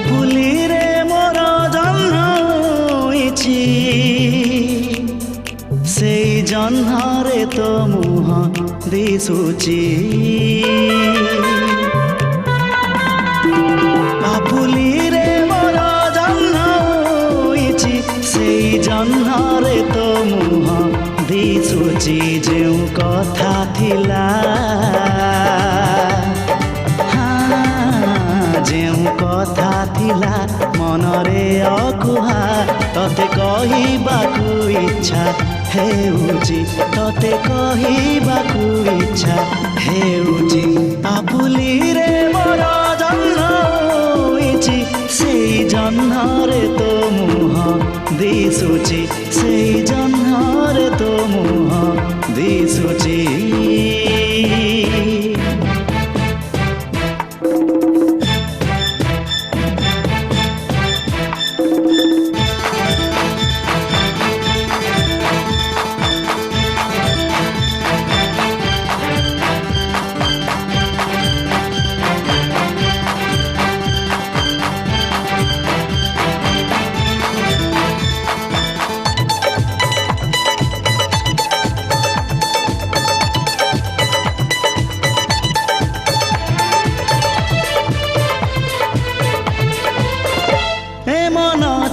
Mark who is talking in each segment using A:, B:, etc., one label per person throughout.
A: ପାପୁଲିରେ ମୋର ଜନ୍ମ ହୋଇଛି ସେଇ ଜହ୍ନରେ ତୋ ମୁହଁ ଦିଶୁଛି ପାପୁଲିରେ ମୋର ଜନ୍ମ ହୋଇଛି ସେଇ ଜହ୍ନରେ ତୋ ମୁହଁ ଦିଶୁଛି ଯେଉଁ କଥା ଥିଲା ଯେଉଁ କଥା ଥିଲା ମନରେ ଅକୁହା ତତେ କହିବାକୁ ଇଚ୍ଛା ହେଉଛି ତତେ କହିବାକୁ ଇଚ୍ଛା ହେଉଛି ପାପୁଲିରେ ମୋର ଜନ୍ମ ହୋଇଛି ସେଇ ଜହ୍ନରେ ତୋ ମୁହଁ ଦିଶୁଛି ସେଇ ଜହ୍ନରେ ତୋ ମୁହଁ ଦିଶୁଛି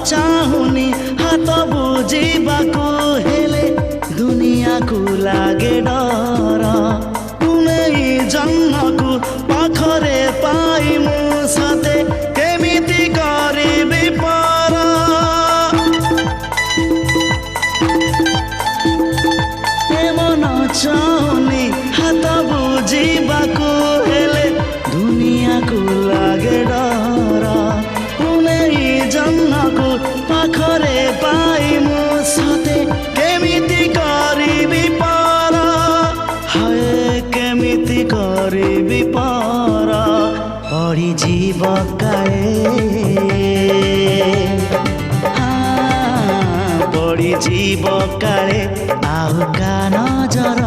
A: चाहुनी हाथ बुझीबाकू हेले दुनिया को लागे डर तुमे जन्मकू पाखरे पाई मु सते केमिति करिबी पर मन चाहुनी हाथ बुझीबाकू हेले दुनिया को लागे डर जन्मकू पाखरे पाई मु सते केमिति करिबी पर हाय केमिति करिबी पर पड़ी जीव काए पड़ी जीव काए आउ का नजर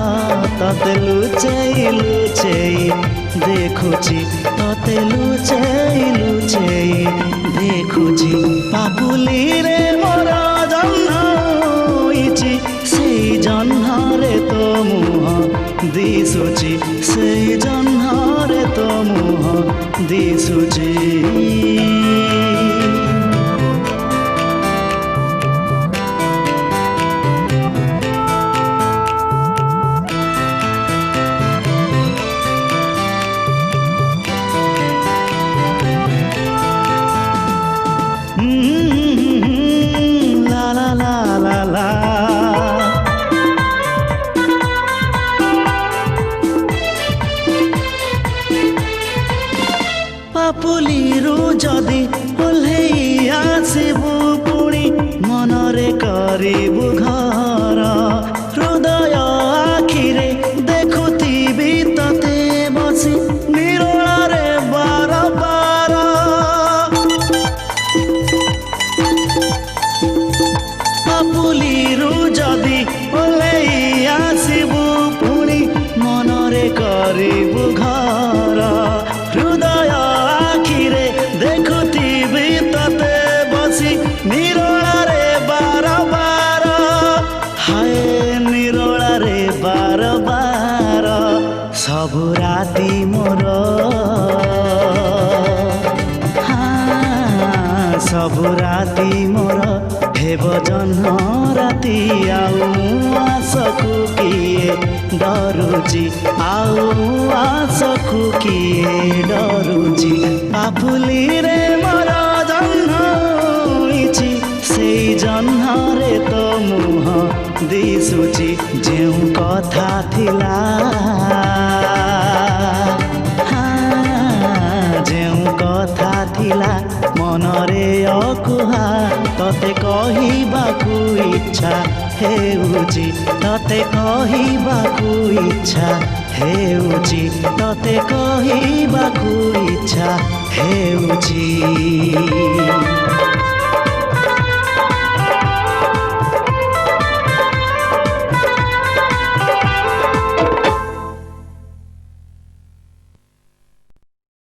A: तते लुचेई लुचेई देखुची तते लुचेई लुचेई देखुची पापुलिरे मोर जन्म ହୋଇଛି ସେଇ ଜହ୍ନରେ ତୋ ମୁହଁ ଦିଶୁଛି ସେଇ ଜହ୍ନରେ ତୋ ମୁହଁ ଦିଶୁଛି पापुलिरू जदि ओल्हेई आसिबु पुणी मनरे करिबु घर हृदय आखिरे देखुथिबि तते बसी निरोलारे बार बार पापुलिरू जदि ओल्हेई आसिबु पुणी मनरे करिबु घर हृदय आखिरे देखुथिबि तते बसी निरोलारे बार बार हाय निरोलारे बार बार सबु राति मोर सबु राति मोर हेब जह्न राति आउ आसकू किए डरुची आउ आसकू किए डरुची पापुलिरे मोर जह्न ହୋଇଛି ସେଇ ଜହ୍ନରେ ତୋ ମୁହଁ ଦିଶୁଛି ଯେଉଁ କଥା ଥିଲା ଯେଉଁ କଥା ଥିଲା ମନରେ ଅକୁହା ତତେ କହିବାକୁ ଇଚ୍ଛା ହେଉଛି ତତେ କହିବାକୁ ଇଚ୍ଛା ହେଉଛି ତତେ କହିବାକୁ ଇଚ୍ଛା ହେଉଛି।